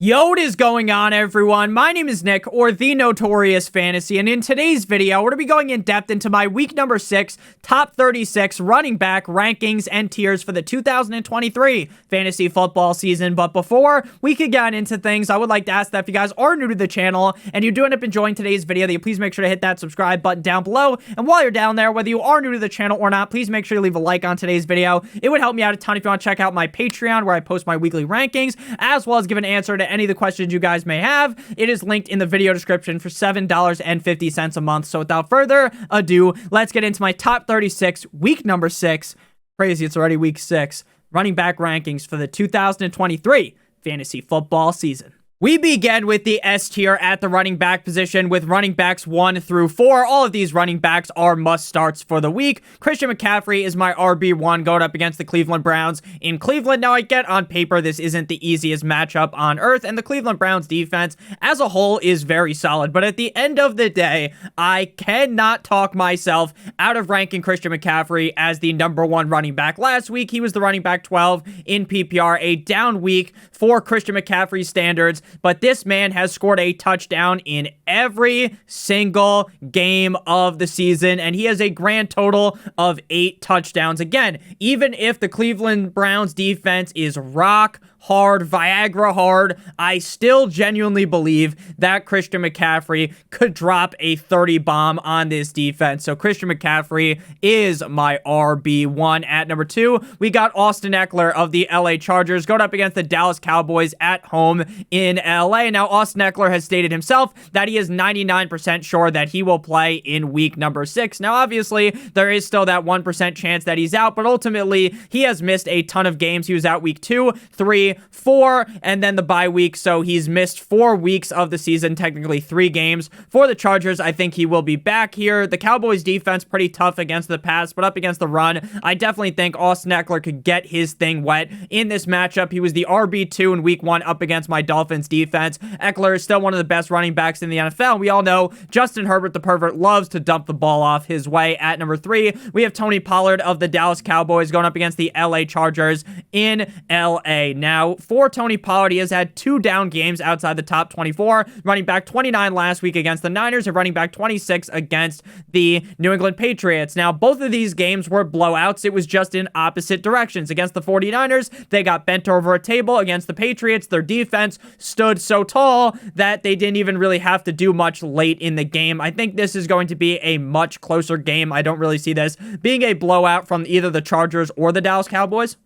Yo, what is going on, everyone? My name is Nick, or the Notorious Fantasy, and in today's video, we're going to be going in depth into my week number 6 top 36 running back rankings and tiers for the 2023 fantasy football season. But before we could get into things, I would like to ask that if you guys are new to the channel and you do end up enjoying today's video, that you please make sure to hit that subscribe button down below. And while you're down there, whether you are new to the channel or not, please make sure to leave a like on today's video. It would help me out a ton if you want to check out my Patreon, where I post my weekly rankings, as well as give an answer to any of the questions you guys may have. It is linked in the video description for $7.50 a month. So without further ado, let's get into my top 36 week number 6. Crazy, it's already week 6. Running back rankings for the 2023 fantasy football season. We begin with the S tier at the running back position with running backs 1 through 4. All of these running backs are must-starts for the week. Christian McCaffrey is my RB1 going up against the Cleveland Browns in Cleveland. Now, I get on paper this isn't the easiest matchup on earth, and the Cleveland Browns defense as a whole is very solid. But at the end of the day, I cannot talk myself out of ranking Christian McCaffrey as the number 1 running back. Last week, he was the running back 12 in PPR, a down week for Christian McCaffrey standards. But this man has scored a touchdown in every single game of the season, and he has a grand total of 8 touchdowns. Again, even if the Cleveland Browns defense is rock hard, Viagra hard, I still genuinely believe that Christian McCaffrey could drop a 30 bomb on this defense. So Christian McCaffrey is my RB1. At number 2, we got Austin Eckler of the LA Chargers going up against the Dallas Cowboys at home in LA. Now, Austin Eckler has stated himself that he is 99% sure that he will play in week number 6. Now, obviously, there is still that 1% chance that he's out, but ultimately, he has missed a ton of games. He was out week 2, 3, 4, and then the bye week, so he's missed 4 weeks of the season, technically 3 games. For the Chargers, I think he will be back here. The Cowboys defense pretty tough against the pass, but up against the run, I definitely think Austin Eckler could get his thing wet in this matchup. He was the RB2 in week 1 up against my Dolphins defense. Eckler is still one of the best running backs in the NFL. We all know Justin Herbert, the pervert, loves to dump the ball off his way. At number 3, we have Tony Pollard of the Dallas Cowboys going up against the LA Chargers in LA. Now, for Tony Pollard, he has had 2 down games outside the top 24, running back 29 last week against the Niners and running back 26 against the New England Patriots. Now, both of these games were blowouts. It was just in opposite directions. Against the 49ers, they got bent over a table. Against the Patriots, their defense stood so tall that they didn't even really have to do much late in the game. I think this is going to be a much closer game. I don't really see this being a blowout from either the Chargers or the Dallas Cowboys.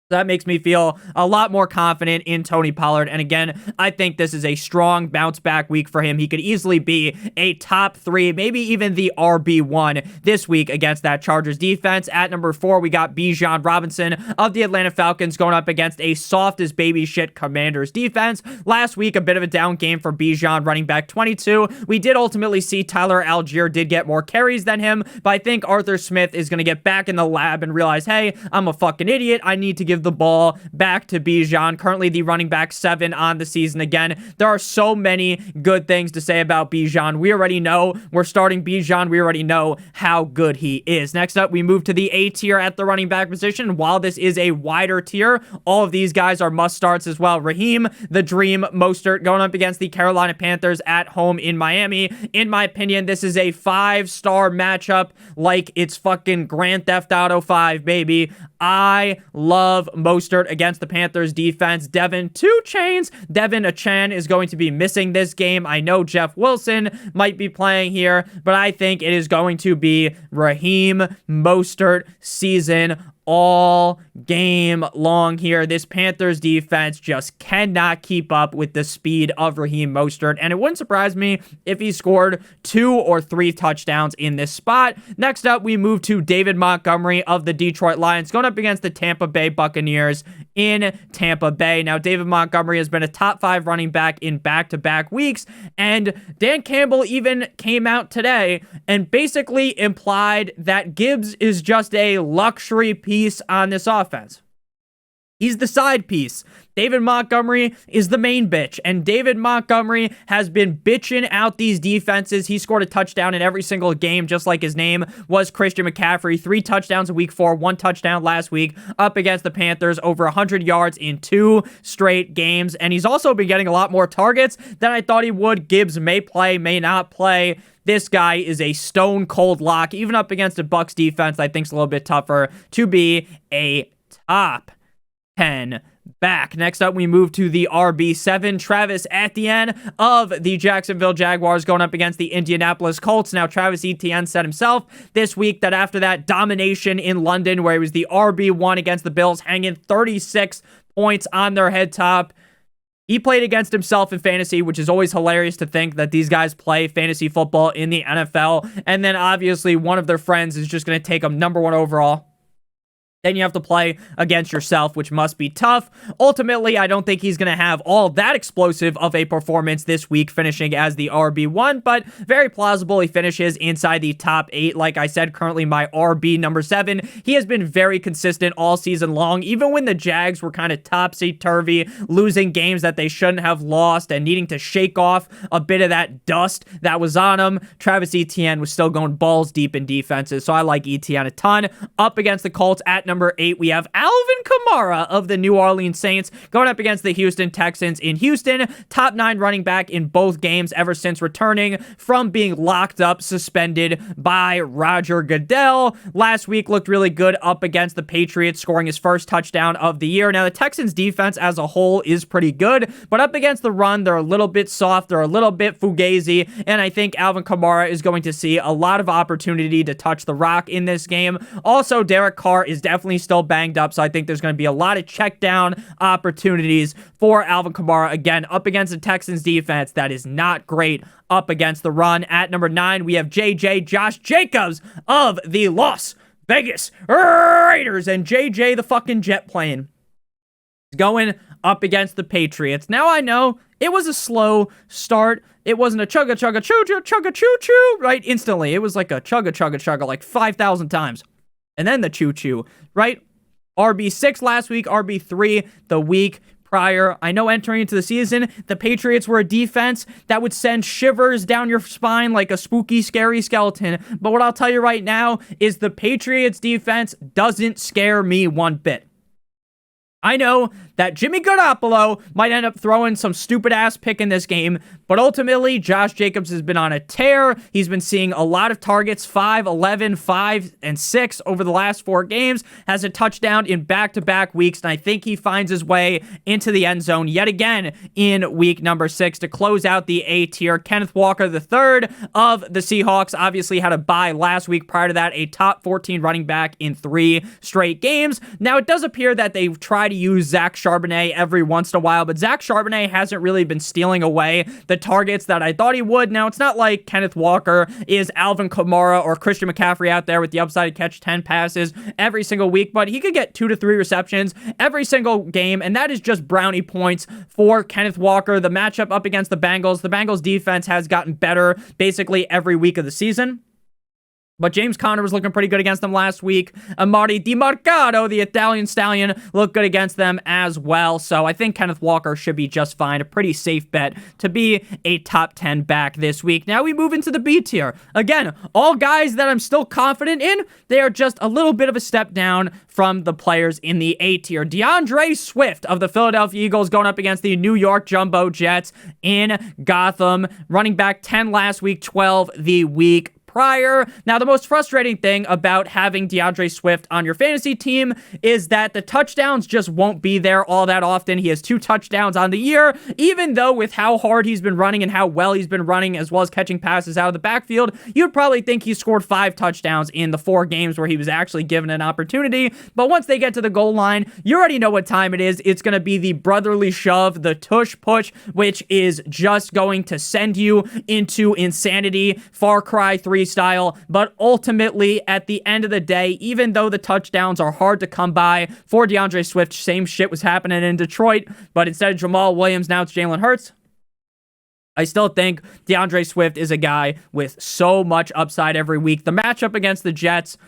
That makes me feel a lot more confident in Tony Pollard. And again, I think this is a strong bounce back week for him. He could easily be a top 3, maybe even the RB1 this week against that Chargers defense. At number 4, we got Bijan Robinson of the Atlanta Falcons going up against a soft as baby shit Commanders defense. Last week, a bit of a down game for Bijan, running back 22. We did ultimately see Tyler Algier did get more carries than him, but I think Arthur Smith is going to get back in the lab and realize, hey, I'm a fucking idiot. I need to give the ball back to Bijan, currently the running back 7 on the season. Again, there are so many good things to say about Bijan. We already know we're starting Bijan. We already know how good he is. Next up, we move to the A tier at the running back position. While this is a wider tier, all of these guys are must starts as well. Raheem, the Dream Mostert going up against the Carolina Panthers at home in Miami. In my opinion, this is a 5-star matchup like it's fucking Grand Theft Auto 5, baby. I love Mostert against the Panthers defense. Devin Achane is going to be missing this game. I know Jeff Wilson might be playing here, but I think it is going to be Raheem Mostert season all game long here. This Panthers defense just cannot keep up with the speed of Raheem Mostert, and it wouldn't surprise me if he scored 2 or 3 touchdowns in this spot. Next up, we move to David Montgomery of the Detroit Lions going up against the Tampa Bay Buccaneers in Tampa Bay. Now, David Montgomery has been a top 5 running back in back-to-back weeks, and Dan Campbell even came out today and basically implied that Gibbs is just a luxury piece on this offense. He's the side piece. David Montgomery is the main bitch, and David Montgomery has been bitching out these defenses. He scored a touchdown in every single game, just like his name was Christian McCaffrey. 3 touchdowns in week 4, 1 touchdown last week up against the Panthers, over 100 yards in 2 straight games, and he's also been getting a lot more targets than I thought he would. Gibbs may play, may not play. This guy is a stone cold lock, even up against a Bucs defense I think is a little bit tougher, to be a top 10 back. Next up, we move to the RB7, Travis Etienne of the Jacksonville Jaguars going up against the Indianapolis Colts. Now, Travis Etienne said himself this week that after that domination in London, where he was the RB1 against the Bills, hanging 36 points on their head top, he played against himself in fantasy, which is always hilarious to think that these guys play fantasy football in the NFL. And then obviously one of their friends is just going to take them number 1 overall. Then you have to play against yourself, which must be tough. Ultimately, I don't think he's going to have all that explosive of a performance this week, finishing as the RB1, but very plausible he finishes inside the top 8. Like I said, currently my RB number 7. He has been very consistent all season long, even when the Jags were kind of topsy-turvy, losing games that they shouldn't have lost and needing to shake off a bit of that dust that was on him. Travis Etienne was still going balls deep in defenses, so I like Etienne a ton. Up against the Colts at number 8, we have Alvin Kamara of the New Orleans Saints going up against the Houston Texans in Houston. Top 9 running back in both games ever since returning from being locked up, suspended by Roger Goodell. Last week looked really good up against the Patriots, scoring his first touchdown of the year. Now, the Texans defense as a whole is pretty good, but up against the run, they're a little bit soft, they're a little bit fugazi, and I think Alvin Kamara is going to see a lot of opportunity to touch the rock in this game. Also, Derek Carr is definitely still banged up, so I think there's going to be a lot of check down opportunities for Alvin Kamara. Again, up against the Texans defense that is not great up against the run. At number 9, we have Josh Jacobs of the Las Vegas Raiders, and JJ the fucking jet plane going up against the Patriots. Now, I know it was a slow start. It wasn't a chugga chugga choo choo chugga choo choo right instantly. It was like a chugga chugga chugga like 5,000 times. And then the choo-choo, right? RB6 last week, RB3 the week prior. I know entering into the season, the Patriots were a defense that would send shivers down your spine like a spooky, scary skeleton. But what I'll tell you right now is the Patriots defense doesn't scare me one bit. I know that Jimmy Garoppolo might end up throwing some stupid-ass pick in this game, but ultimately, Josh Jacobs has been on a tear. He's been seeing a lot of targets, 5, 11, 5, and 6 over the last 4 games, has a touchdown in back-to-back weeks, and I think he finds his way into the end zone yet again in week number 6 to close out the A tier. Kenneth Walker III of the Seahawks obviously had a bye last week. Prior to that, a top 14 running back in 3 straight games. Now, it does appear that they try to use Zach Charbonnet every once in a while, but Zach Charbonnet hasn't really been stealing away the targets that I thought he would. Now, it's not like Kenneth Walker is Alvin Kamara or Christian McCaffrey out there with the upside to catch 10 passes every single week, but he could get 2 to 3 receptions every single game, and that is just brownie points for Kenneth Walker. The matchup up against the Bengals defense has gotten better basically every week of the season. But James Conner was looking pretty good against them last week. Amari DiMarcado, the Italian stallion, looked good against them as well. So I think Kenneth Walker should be just fine. A pretty safe bet to be a top 10 back this week. Now we move into the B tier. Again, all guys that I'm still confident in. They are just a little bit of a step down from the players in the A tier. DeAndre Swift of the Philadelphia Eagles going up against the New York Jumbo Jets in Gotham. Running back 10 last week, 12 the week prior. Now, the most frustrating thing about having DeAndre Swift on your fantasy team is that the touchdowns just won't be there all that often. He has 2 touchdowns on the year, even though with how hard he's been running and how well he's been running, as well as catching passes out of the backfield, you'd probably think he scored 5 touchdowns in the 4 games where he was actually given an opportunity. But once they get to the goal line, you already know what time it is. It's going to be the brotherly shove, the tush push, which is just going to send you into insanity, Far Cry 3 style. But ultimately, at the end of the day, even though the touchdowns are hard to come by for DeAndre Swift, same shit was happening in Detroit, but instead of Jamal Williams, now it's Jalen Hurts. I still think DeAndre Swift is a guy with so much upside every week. The matchup against the Jets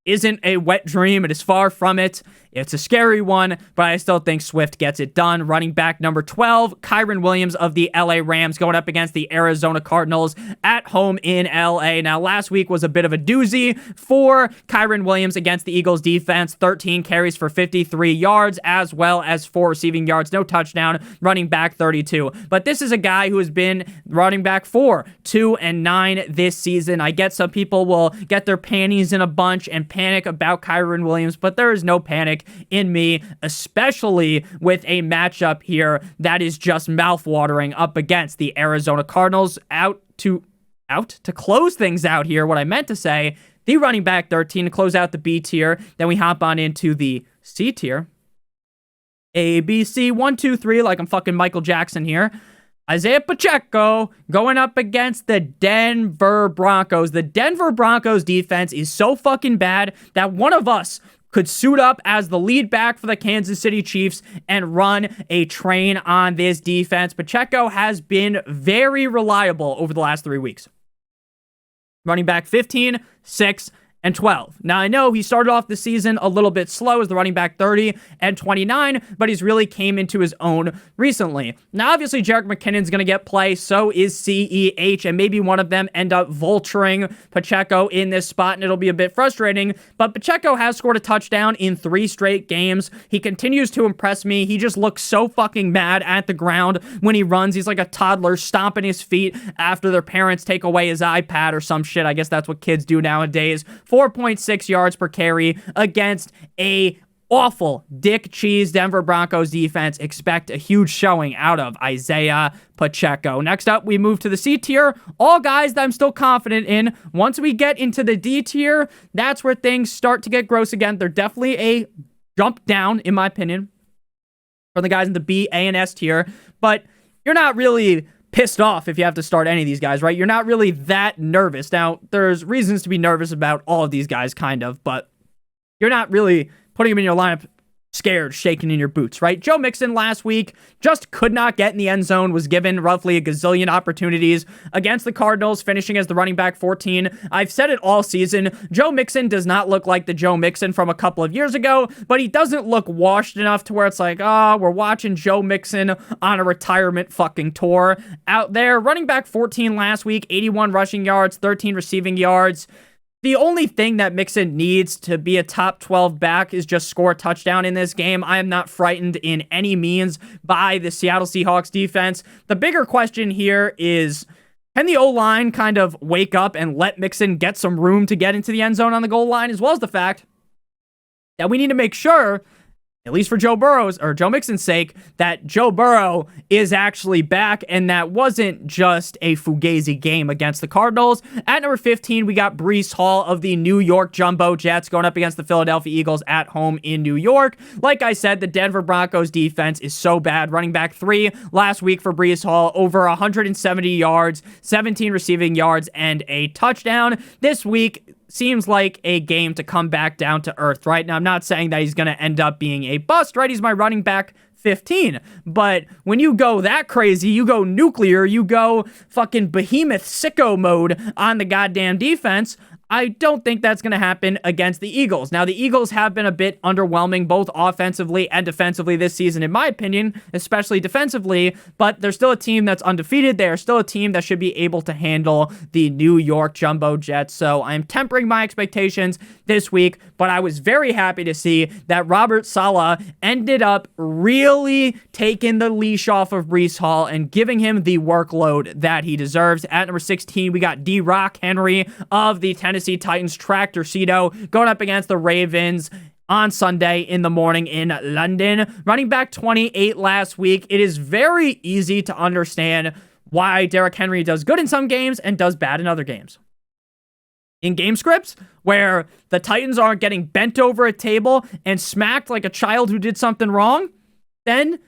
isn't a wet dream. It is far from it. It's a scary one, but I still think Swift gets it done. Running back number 12, Kyren Williams of the LA Rams going up against the Arizona Cardinals at home in LA. Now, last week was a bit of a doozy for Kyren Williams against the Eagles defense. 13 carries for 53 yards, as well as 4 receiving yards. No touchdown. Running back 32. But this is a guy who has been running back 4, 2, and 9 this season. I get some people will get their panties in a bunch and panic about Kyren Williams, but there is no panic in me, especially with a matchup here that is just mouthwatering up against the Arizona Cardinals. Out to close things out here, what I meant to say, the running back 13 to close out the B tier. Then we hop on into the C tier. A, B, C, 1, 2, 3, like I'm fucking Michael Jackson here. Isaiah Pacheco going up against the Denver Broncos. The Denver Broncos defense is so fucking bad that one of us could suit up as the lead back for the Kansas City Chiefs and run a train on this defense. Pacheco has been very reliable over the last 3 weeks. Running back 15, 6, and 12. Now, I know he started off the season a little bit slow as the running back 30 and 29, but he's really came into his own recently. Now, obviously, Jerick McKinnon's going to get play, so is CEH, and maybe one of them end up vulturing Pacheco in this spot, and it'll be a bit frustrating, but Pacheco has scored a touchdown in 3 straight games. He continues to impress me. He just looks so fucking mad at the ground when he runs. He's like a toddler stomping his feet after their parents take away his iPad or some shit. I guess that's what kids do nowadays. 4.6 yards per carry against a awful Dick Cheese Denver Broncos defense. Expect a huge showing out of Isaiah Pacheco. Next up, we move to the C tier. All guys that I'm still confident in. Once we get into the D tier, that's where things start to get gross again. They're definitely a jump down, in my opinion, from the guys in the B, A, and S tier. But you're not really pissed off if you have to start any of these guys, right? You're not really that nervous. Now, there's reasons to be nervous about all of these guys, kind of, but you're not really putting them in your lineup scared, shaking in your boots, right? Joe Mixon last week just could not get in the end zone, was given roughly a gazillion opportunities against the Cardinals, finishing as the running back 14. I've said it all season. Joe Mixon does not look like the Joe Mixon from a couple of years ago, but he doesn't look washed enough to where it's like, we're watching Joe Mixon on a retirement fucking tour out there. Running back 14 last week, 81 rushing yards, 13 receiving yards. The only thing that Mixon needs to be a top 12 back is just score a touchdown in this game. I am not frightened in any means by the Seattle Seahawks defense. The bigger question here is, can the O-line kind of wake up and let Mixon get some room to get into the end zone on the goal line, as well as the fact that we need to make sure, at least for Joe Mixon's sake, that Joe Burrow is actually back, and that wasn't just a fugazi game against the Cardinals. At number 15, we got Breece Hall of the New York Jumbo Jets going up against the Philadelphia Eagles at home in New York. Like I said, the Denver Broncos defense is so bad. Running back 3 last week for Breece Hall, over 170 yards, 17 receiving yards, and a touchdown. This week seems like a game to come back down to earth, right? Now, I'm not saying that he's going to end up being a bust, right? He's my running back 15. But when you go that crazy, you go nuclear, you go fucking behemoth sicko mode on the goddamn defense, I don't think that's going to happen against the Eagles. Now, the Eagles have been a bit underwhelming, both offensively and defensively this season, in my opinion, especially defensively, but they're still a team that's undefeated. They are still a team that should be able to handle the New York Jumbo Jets. So I'm tempering my expectations this week, but I was very happy to see that Robert Saleh ended up really taking the leash off of Breece Hall and giving him the workload that he deserves. At number 16, we got D-Rock Henry of the Tennessee Titans, Tractor Cedo, going up against the Ravens on Sunday in the morning in London. Running back 28 last week. It is very easy to understand why Derrick Henry does good in some games and does bad in other games. In game scripts where the Titans aren't getting bent over a table and smacked like a child who did something wrong, then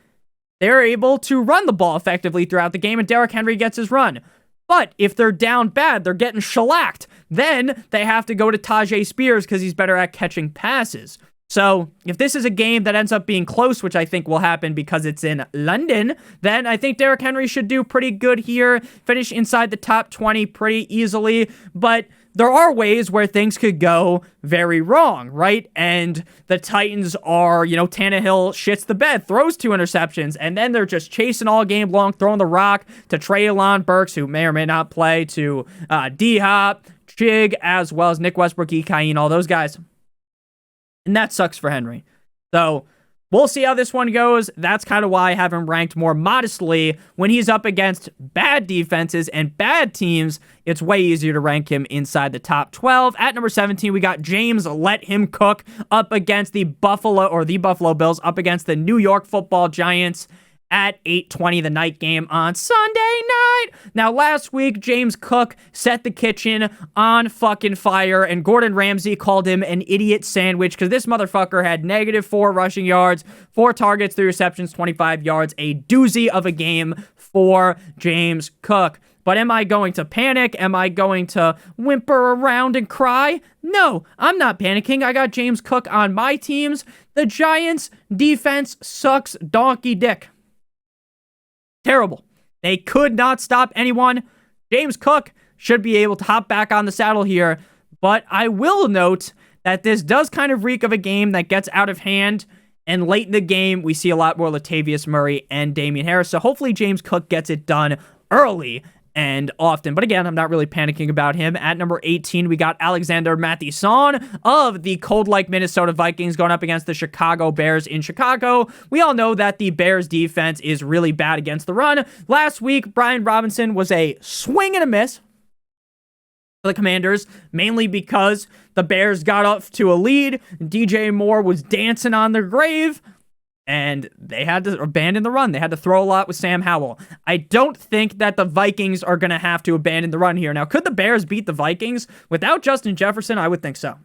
they're able to run the ball effectively throughout the game, and Derrick Henry gets his run. But if they're down bad, they're getting shellacked, then they have to go to Tajay Spears because he's better at catching passes. So if this is a game that ends up being close, which I think will happen because it's in London, then I think Derrick Henry should do pretty good here, finish inside the top 20 pretty easily. But there are ways where things could go very wrong, right? And the Titans are, Tannehill shits the bed, throws 2 interceptions, and then they're just chasing all game long, throwing the rock to Treylon Burks, who may or may not play, to D-Hop, Chig, as well as Nick Westbrook, Ikain, all those guys. And that sucks for Henry. So we'll see how this one goes. That's kind of why I have him ranked more modestly. When he's up against bad defenses and bad teams, it's way easier to rank him inside the top 12. At number 17, we got James Let Him Cook up against the Buffalo Bills, up against the New York Football Giants at 8:20, the night game on Sunday night. Now, last week, James Cook set the kitchen on fucking fire, and Gordon Ramsay called him an idiot sandwich because this motherfucker had -4 rushing yards, 4 targets, 3 receptions, 25 yards, a doozy of a game for James Cook. But am I going to panic? Am I going to whimper around and cry? No, I'm not panicking. I got James Cook on my teams. The Giants' defense sucks donkey dick. Terrible. They could not stop anyone. James Cook should be able to hop back on the saddle here, but I will note that this does kind of reek of a game that gets out of hand, and late in the game, we see a lot more Latavius Murray and Damian Harris, so hopefully James Cook gets it done early and often. But again, I'm not really panicking about him. At number 18, we got Alexander Mattison of the cold-like Minnesota Vikings going up against the Chicago Bears in Chicago. We all know that the Bears defense is really bad against the run. Last week, Brian Robinson was a swing and a miss for the Commanders, mainly because the Bears got up to a lead. DJ Moore was dancing on their grave, and they had to abandon the run. They had to throw a lot with Sam Howell. I don't think that the Vikings are going to have to abandon the run here. Now, could the Bears beat the Vikings without Justin Jefferson? I would think so.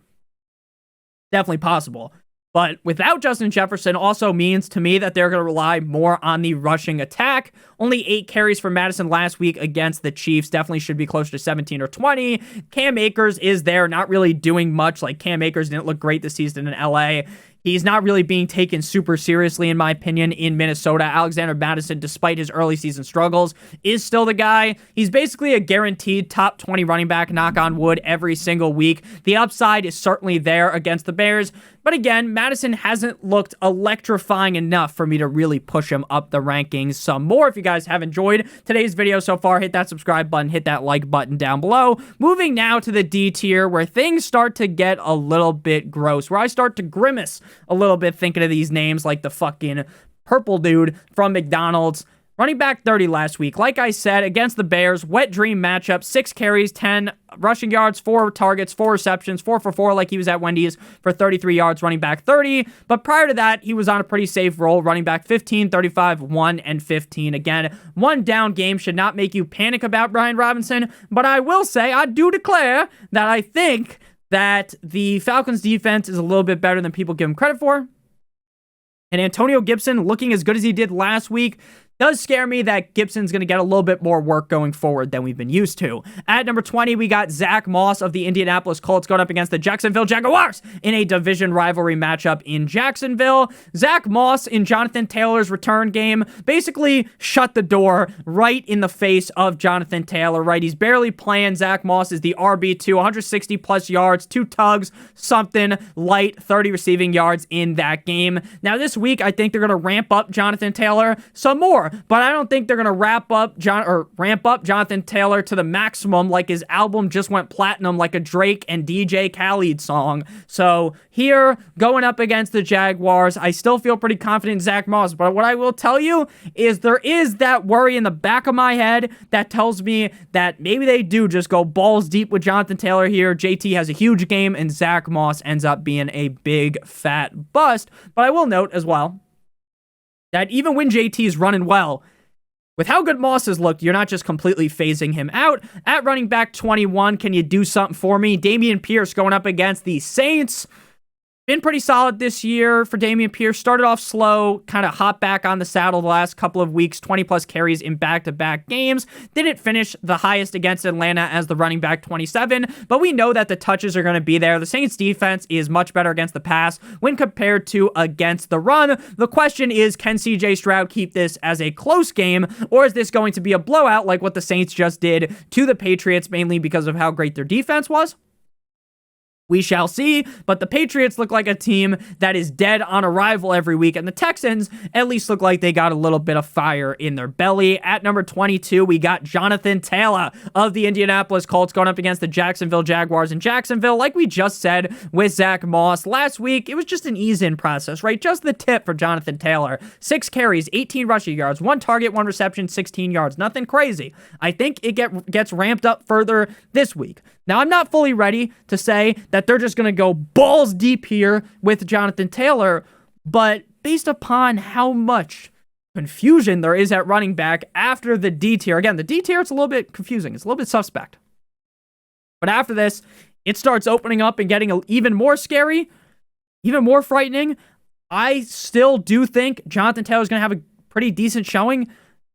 Definitely possible. But without Justin Jefferson also means to me that they're going to rely more on the rushing attack. Only 8 carries for Madison last week against the Chiefs. Definitely should be closer to 17 or 20. Cam Akers is there, not really doing much. Like, Cam Akers didn't look great this season in LA. He's not really being taken super seriously, in my opinion, in Minnesota. Alexander Mattison, despite his early season struggles, is still the guy. He's basically a guaranteed top 20 running back, knock on wood, every single week. The upside is certainly there against the Bears. But again, Madison hasn't looked electrifying enough for me to really push him up the rankings some more. If you guys have enjoyed today's video so far, hit that subscribe button, hit that like button down below. Moving now to the D tier, where things start to get a little bit gross, where I start to grimace a little bit thinking of these names like the fucking purple dude from McDonald's. Running back 30 last week. Like I said, against the Bears, wet dream matchup, 6 carries, 10 rushing yards, 4 targets, 4 receptions, 4 for 4 like he was at Wendy's for 33 yards, running back 30. But prior to that, he was on a pretty safe roll, running back 15, 35, 1, and 15. Again, one down game should not make you panic about Brian Robinson, but I will say, I do declare that I think that the Falcons defense is a little bit better than people give him credit for. And Antonio Gibson, looking as good as he did last week, does scare me that Gibson's going to get a little bit more work going forward than we've been used to. At number 20, we got Zach Moss of the Indianapolis Colts going up against the Jacksonville Jaguars in a division rivalry matchup in Jacksonville. Zach Moss in Jonathan Taylor's return game basically shut the door right in the face of Jonathan Taylor, right? He's barely playing. Zach Moss is the RB2, 160 plus yards, 2 tugs, something light, 30 receiving yards in that game. Now, this week, I think they're going to ramp up Jonathan Taylor some more. But I don't think they're going to ramp up Jonathan Taylor to the maximum like his album just went platinum like a Drake and DJ Khaled song. So here, going up against the Jaguars, I still feel pretty confident in Zach Moss. But what I will tell you is there is that worry in the back of my head that tells me that maybe they do just go balls deep with Jonathan Taylor here. JT has a huge game and Zach Moss ends up being a big fat bust. But I will note as well that even when JT is running well, with how good Moss has looked, you're not just completely phasing him out. At running back 21, can you do something for me? Dameon Pierce going up against the Saints. Been pretty solid this year for Dameon Pierce. Started off slow, kind of hopped back on the saddle the last couple of weeks, 20-plus carries in back-to-back games. Didn't finish the highest against Atlanta as the running back 27, but we know that the touches are going to be there. The Saints defense is much better against the pass when compared to against the run. The question is, can CJ Stroud keep this as a close game, or is this going to be a blowout like what the Saints just did to the Patriots, mainly because of how great their defense was? We shall see, but the Patriots look like a team that is dead on arrival every week, and the Texans at least look like they got a little bit of fire in their belly. At number 22, we got Jonathan Taylor of the Indianapolis Colts going up against the Jacksonville Jaguars in Jacksonville. Like we just said with Zach Moss last week, it was just an ease-in process, right? Just the tip for Jonathan Taylor. 6 carries, 18 rushing yards, 1 target, 1 reception, 16 yards. Nothing crazy. I think it gets ramped up further this week. Now, I'm not fully ready to say that they're just going to go balls deep here with Jonathan Taylor, but based upon how much confusion there is at running back after the D tier, again, the D tier, it's a little bit confusing. It's a little bit suspect. But after this, it starts opening up and getting even more scary, even more frightening. I still do think Jonathan Taylor is going to have a pretty decent showing,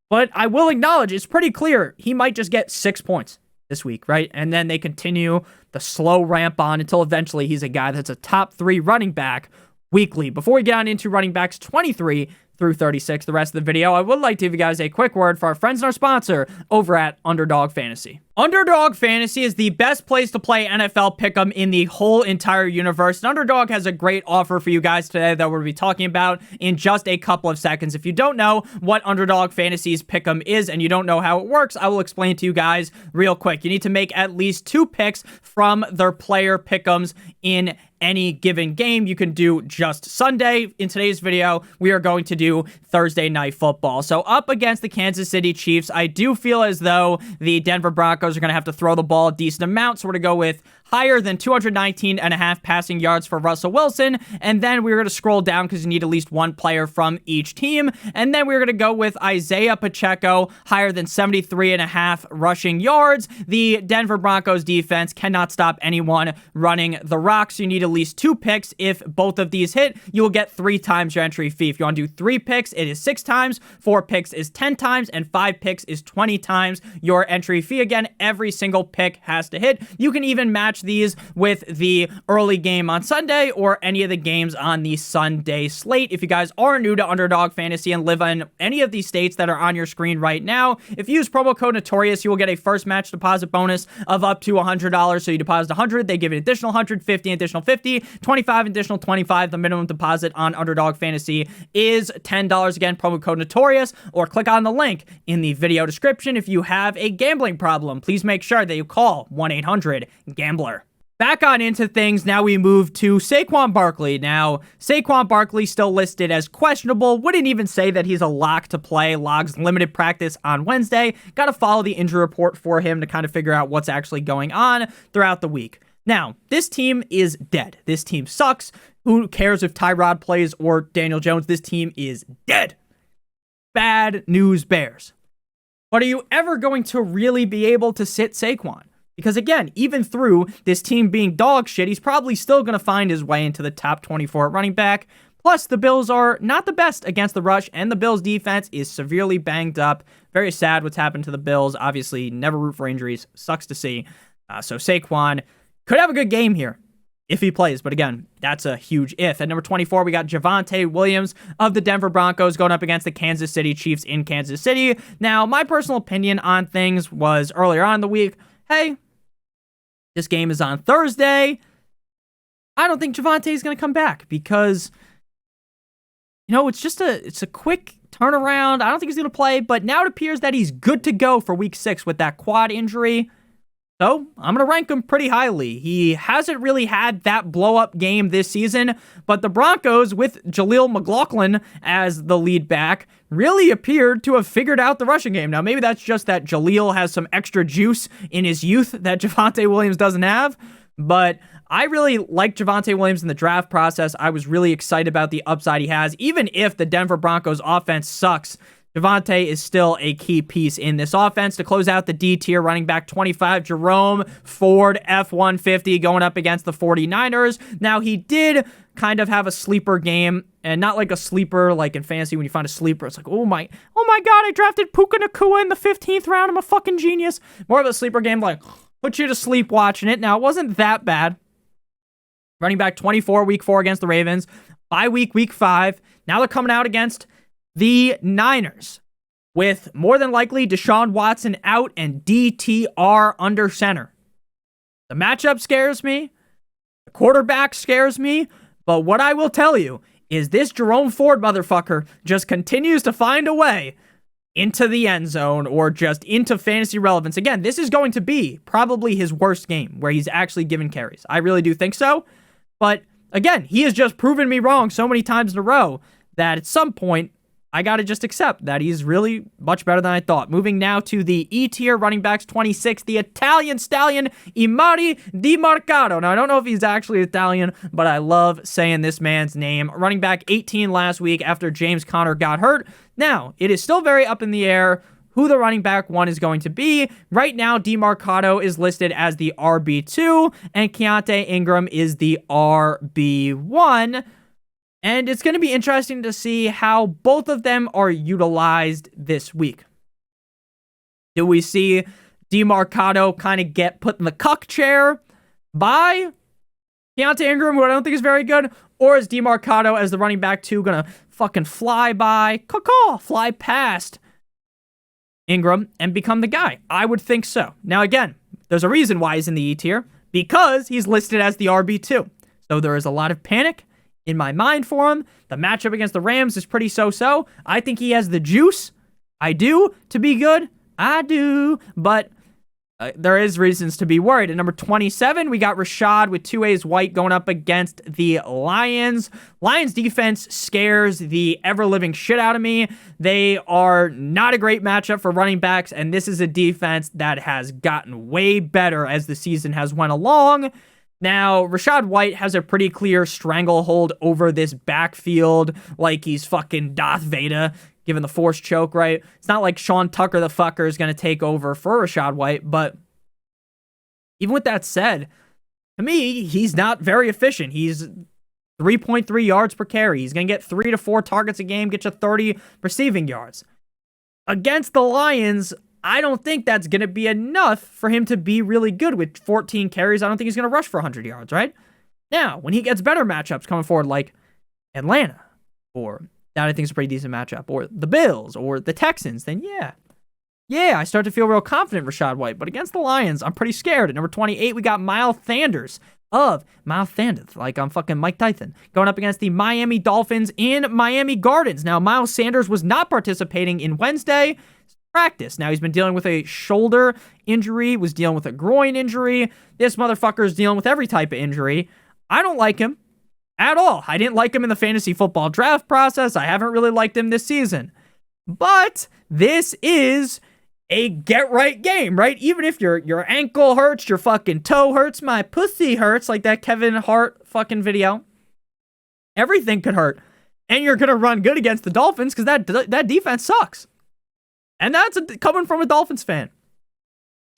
but I will acknowledge it's pretty clear he might just get 6 points this week, right? And then they continue the slow ramp on until eventually he's a guy that's a top 3 running back weekly. Before we get on into running backs 23 through 36, the rest of the video, I would like to give you guys a quick word for our friends and our sponsor over at Underdog Fantasy. Underdog Fantasy is the best place to play NFL Pick'em in the whole entire universe. And Underdog has a great offer for you guys today that we'll be talking about in just a couple of seconds. If you don't know what Underdog Fantasy's Pick'em is and you don't know how it works, I will explain to you guys real quick. You need to make at least 2 picks from their player Pick'ems in any given game. You can do just Sunday. In today's video, we are going to do Thursday Night Football. So up against the Kansas City Chiefs, I do feel as though the Denver Broncos are going to have to throw the ball a decent amount. So we're going to go with higher than 219.5 passing yards for Russell Wilson. And then we're going to scroll down because you need at least 1 player from each team. And then we're going to go with Isaiah Pacheco, higher than 73.5 rushing yards. The Denver Broncos defense cannot stop anyone running the rock. So you need at least 2 picks. If both of these hit, you will get 3 times your entry fee. If you want to do 3 picks, it is 6 times, 4 picks is 10 times, and 5 picks is 20 times your entry fee. Again, every single pick has to hit. You can even match these with the early game on Sunday or any of the games on the Sunday slate. If you guys are new to Underdog Fantasy and live in any of these states that are on your screen right now, if you use promo code Notorious, you will get a first match deposit bonus of up to $100. So you deposit 100, they give you an additional 150, additional 50, 25, additional 25. The minimum deposit on Underdog Fantasy is $10. Again, promo code Notorious, or click on the link in the video description. If you have a gambling problem, please make sure that you call 1-800-GAMBLER. Back on into things, now we move to Saquon Barkley. Now, Saquon Barkley still listed as questionable. Wouldn't even say that he's a lock to play. Logs limited practice on Wednesday. Got to follow the injury report for him to kind of figure out what's actually going on throughout the week. Now, this team is dead. This team sucks. Who cares if Tyrod plays or Daniel Jones? This team is dead. Bad news bears. But are you ever going to really be able to sit Saquon? Because again, even through this team being dog shit, he's probably still going to find his way into the top 24 at running back. Plus, the Bills are not the best against the rush, and the Bills' defense is severely banged up. Very sad what's happened to the Bills. Obviously, never root for injuries. Sucks to see. So Saquon could have a good game here if he plays. But again, that's a huge if. At number 24, we got Javonte Williams of the Denver Broncos going up against the Kansas City Chiefs in Kansas City. Now, my personal opinion on things was earlier on in the week, hey, this game is on Thursday. I don't think Javonte is going to come back because, you know, it's a quick turnaround. I don't think he's going to play, but now it appears that he's good to go for week 6 with that quad injury. So I'm going to rank him pretty highly. He hasn't really had that blow-up game this season, but the Broncos, with Jaleel McLaughlin as the lead back, really appeared to have figured out the rushing game. Now, maybe that's just that Jaleel has some extra juice in his youth that Javonte Williams doesn't have, but I really like Javonte Williams in the draft process. I was really excited about the upside he has. Even if the Denver Broncos offense sucks, Javonte is still a key piece in this offense. To close out the D tier, running back 25, Jerome Ford, F-150, going up against the 49ers. Now, he did kind of have a sleeper game, and not like a sleeper like in fantasy when you find a sleeper. It's like, oh my God, I drafted Puka Nacua in the 15th round. I'm a fucking genius. More of a sleeper game, like, put you to sleep watching it. Now, it wasn't that bad. Running back 24, week 4 against the Ravens. Bye week 5. Now they're coming out against the Niners with more than likely Deshaun Watson out and DTR under center. The matchup scares me. The quarterback scares me. But what I will tell you is this Jerome Ford motherfucker just continues to find a way into the end zone or just into fantasy relevance. Again, this is going to be probably his worst game where he's actually given carries. I really do think so. But again, he has just proven me wrong so many times in a row that at some point, I got to just accept that he's really much better than I thought. Moving now to the E tier, running backs 26, the Italian stallion, Imari Di Mercado. Now, I don't know if he's actually Italian, but I love saying this man's name. Running back 18 last week after James Conner got hurt. Now, it is still very up in the air who the running back 1 is going to be. Right now, Di Mercado is listed as the RB2, and Keontae Ingram is the RB1. And it's going to be interesting to see how both of them are utilized this week. Do we see Di Mercado kind of get put in the cuck chair by Keontae Ingram, who I don't think is very good? Or is Di Mercado as the running back 2 going to fucking fly past Ingram and become the guy? I would think so. Now, again, there's a reason why he's in the E tier, because he's listed as the RB2. So there is a lot of panic in my mind for him. The matchup against the Rams is pretty so-so. I think he has the juice. I do, to be good. I do. But there is reasons to be worried. At number 27, we got Rashad with 2A's White going up against the Lions. Lions defense scares the ever-living shit out of me. They are not a great matchup for running backs, and this is a defense that has gotten way better as the season has went along. Now, Rashad White has a pretty clear stranglehold over this backfield, like he's fucking Darth Vader, given the force choke, right? It's not like Sean Tucker the fucker is going to take over for Rashad White, but even with that said, to me, he's not very efficient. He's 3.3 yards per carry. He's going to get 3 to 4 targets a game, get you 30 receiving yards. Against the Lions, I don't think that's going to be enough for him to be really good with 14 carries. I don't think he's going to rush for 100 yards, right? Now, when he gets better matchups coming forward like Atlanta, or that I think is a pretty decent matchup, or the Bills, or the Texans, then yeah, I start to feel real confident in Rashad White. But against the Lions, I'm pretty scared. At number 28, we got Miles Sanders, like I'm fucking Mike Tyson, going up against the Miami Dolphins in Miami Gardens. Now, Miles Sanders was not participating in Wednesday practice. Now, he's been dealing with a shoulder injury, was dealing with a groin injury. This motherfucker is dealing with every type of injury. I don't like him at all. I didn't like him in the fantasy football draft process. I haven't really liked him this season. But this is a get-right game, right? Even if your ankle hurts, your fucking toe hurts, my pussy hurts, like that Kevin Hart fucking video. Everything could hurt. And you're going to run good against the Dolphins because that defense sucks. And that's coming from a Dolphins fan.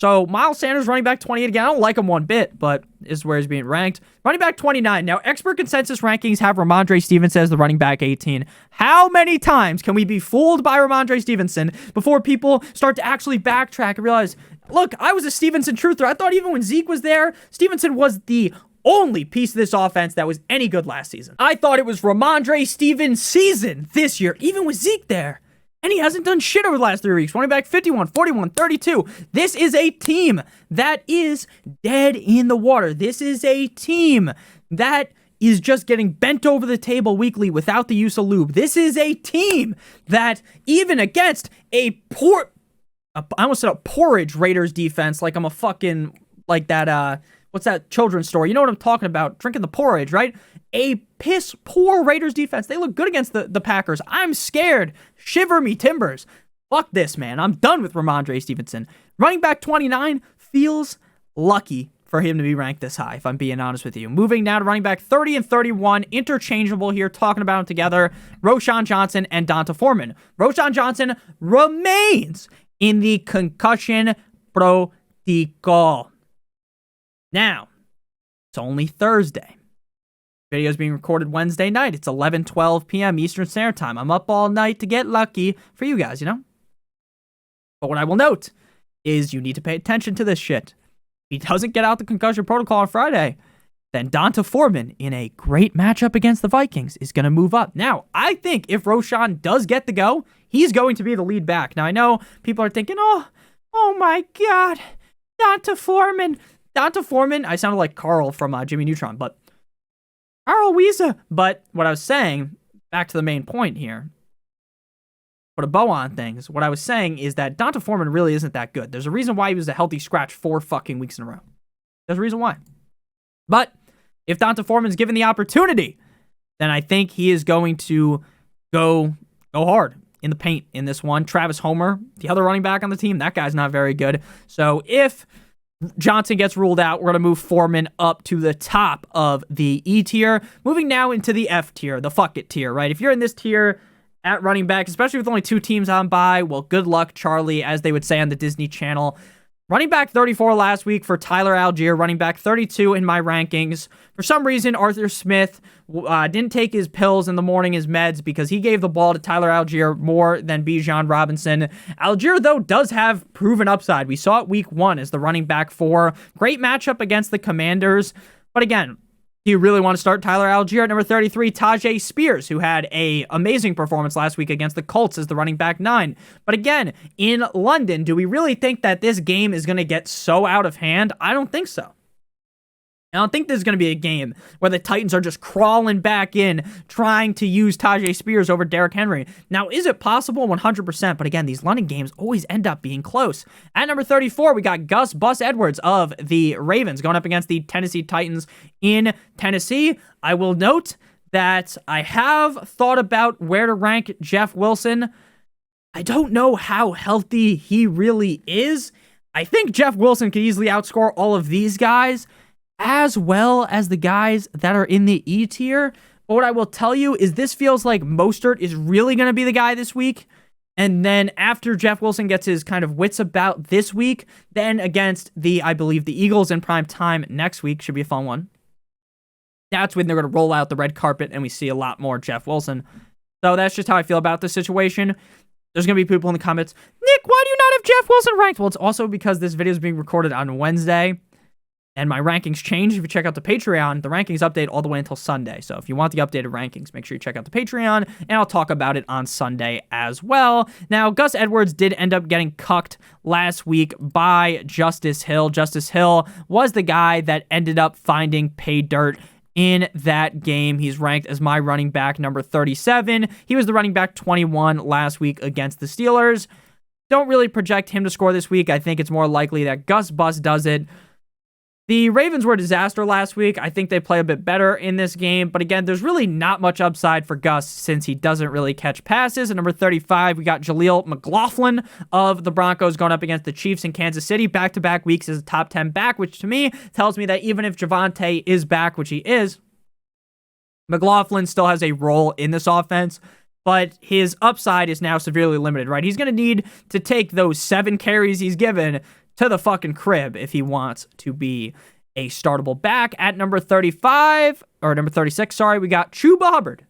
So, Miles Sanders, running back 28 again. I don't like him one bit, but this is where he's being ranked. Running back 29. Now, expert consensus rankings have Ramondre Stevenson as the running back 18. How many times can we be fooled by Ramondre Stevenson before people start to actually backtrack and realize, look, I was a Stevenson truther. I thought even when Zeke was there, Stevenson was the only piece of this offense that was any good last season. I thought it was Ramondre Stevens' season this year, even with Zeke there. And he hasn't done shit over the last 3 weeks. Running back 51, 41, 32. This is a team that is dead in the water. This is a team that is just getting bent over the table weekly without the use of lube. This is a team that even against I almost said a porridge Raiders defense, like I'm a fucking, like that, what's that children's story? You know what I'm talking about? Drinking the porridge, right? A piss poor Raiders defense. They look good against the Packers. I'm scared. Shiver me timbers. Fuck this, man. I'm done with Ramondre Stevenson. Running back 29 feels lucky for him to be ranked this high, if I'm being honest with you. Moving now to running back 30 and 31, interchangeable here, talking about them together, Roschon Johnson and Donta Foreman. Roschon Johnson remains in the concussion protocol. Now, it's only Thursday. Video is being recorded Wednesday night. It's 11:12 p.m. Eastern Standard Time. I'm up all night to get lucky for you guys, you know? But what I will note is you need to pay attention to this shit. If he doesn't get out the concussion protocol on Friday, then Donta Foreman, in a great matchup against the Vikings, is going to move up. Now, I think if Roschon does get the go, he's going to be the lead back. Now, I know people are thinking, oh my God, Donta Foreman. Donta Foreman, I sounded like Carl from Jimmy Neutron, but Carl Wiese. But what I was saying, back to the main point here, put a bow on things. What I was saying is that Donta Foreman really isn't that good. There's a reason why he was a healthy scratch 4 fucking weeks in a row. There's a reason why. But if Donta Foreman's given the opportunity, then I think he is going to go hard in the paint in this one. Travis Homer, the other running back on the team, that guy's not very good. So if Johnson gets ruled out, we're going to move Foreman up to the top of the E tier. Moving now into the F tier, the fuck it tier, right? If you're in this tier at running back, especially with only 2 teams on bye, well, good luck, Charlie, as they would say on the Disney Channel. Running back 34 last week for Tyler Algier, running back 32 in my rankings. For some reason, Arthur Smith didn't take his pills in the morning, his meds, because he gave the ball to Tyler Algier more than Bijan Robinson. Algier, though, does have proven upside. We saw it week 1 as the running back 4. Great matchup against the Commanders. But again, do you really want to start Tyler Algier at number 33? Tajay Spears, who had an amazing performance last week against the Colts as the running back 9. But again, in London, do we really think that this game is going to get so out of hand? I don't think so. I don't think there's going to be a game where the Titans are just crawling back in, trying to use Tajay Spears over Derrick Henry. Now, is it possible? 100%. But again, these London games always end up being close. At number 34, we got Gus Bus Edwards of the Ravens going up against the Tennessee Titans in Tennessee. I will note that I have thought about where to rank Jeff Wilson. I don't know how healthy he really is. I think Jeff Wilson could easily outscore all of these guys, as well as the guys that are in the E tier. But what I will tell you is this feels like Mostert is really going to be the guy this week. And then after Jeff Wilson gets his kind of wits about this week, then against I believe the Eagles in prime time next week, should be a fun one. That's when they're going to roll out the red carpet and we see a lot more Jeff Wilson. So that's just how I feel about this situation. There's going to be people in the comments, Nick, why do you not have Jeff Wilson ranked? Well, it's also because this video is being recorded on Wednesday. And my rankings change. If you check out the Patreon, the rankings update all the way until Sunday. So if you want the updated rankings, make sure you check out the Patreon, and I'll talk about it on Sunday as well. Now, Gus Edwards did end up getting cucked last week by Justice Hill. Justice Hill was the guy that ended up finding pay dirt in that game. He's ranked as my running back number 37. He was the running back 21 last week against the Steelers. Don't really project him to score this week. I think it's more likely that Gus Bus does it. The Ravens were a disaster last week. I think they play a bit better in this game. But again, there's really not much upside for Gus since he doesn't really catch passes. At number 35, we got Jaleel McLaughlin of the Broncos going up against the Chiefs in Kansas City. Back-to-back weeks as a top 10 back, which to me tells me that even if Javonte is back, which he is, McLaughlin still has a role in this offense. But his upside is now severely limited, right? He's going to need to take those 7 carries he's given to the fucking crib if he wants to be a startable back. At number 35, or number 36, sorry, we got Chuba Hubbard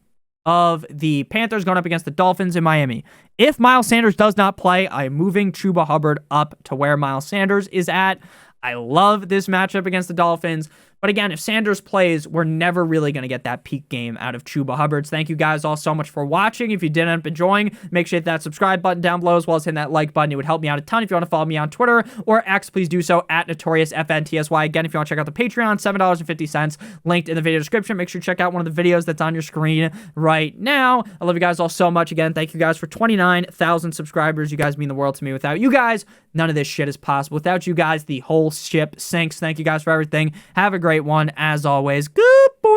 of the Panthers going up against the Dolphins in Miami. If Miles Sanders does not play, I'm moving Chuba Hubbard up to where Miles Sanders is at. I love this matchup against the Dolphins. But again, if Sanders plays, we're never really going to get that peak game out of Chuba Hubbard. Thank you guys all so much for watching. If you did end up enjoying, make sure to hit that subscribe button down below as well as hitting that like button. It would help me out a ton. If you want to follow me on Twitter or X, please do so at NotoriousFantasy. Again, if you want to check out the Patreon, $7.50 linked in the video description. Make sure to check out one of the videos that's on your screen right now. I love you guys all so much. Again, thank you guys for 29,000 subscribers. You guys mean the world to me. Without you guys, none of this shit is possible. Without you guys, the whole ship sinks. Thank you guys for everything. Have a great one, as always. Good boy.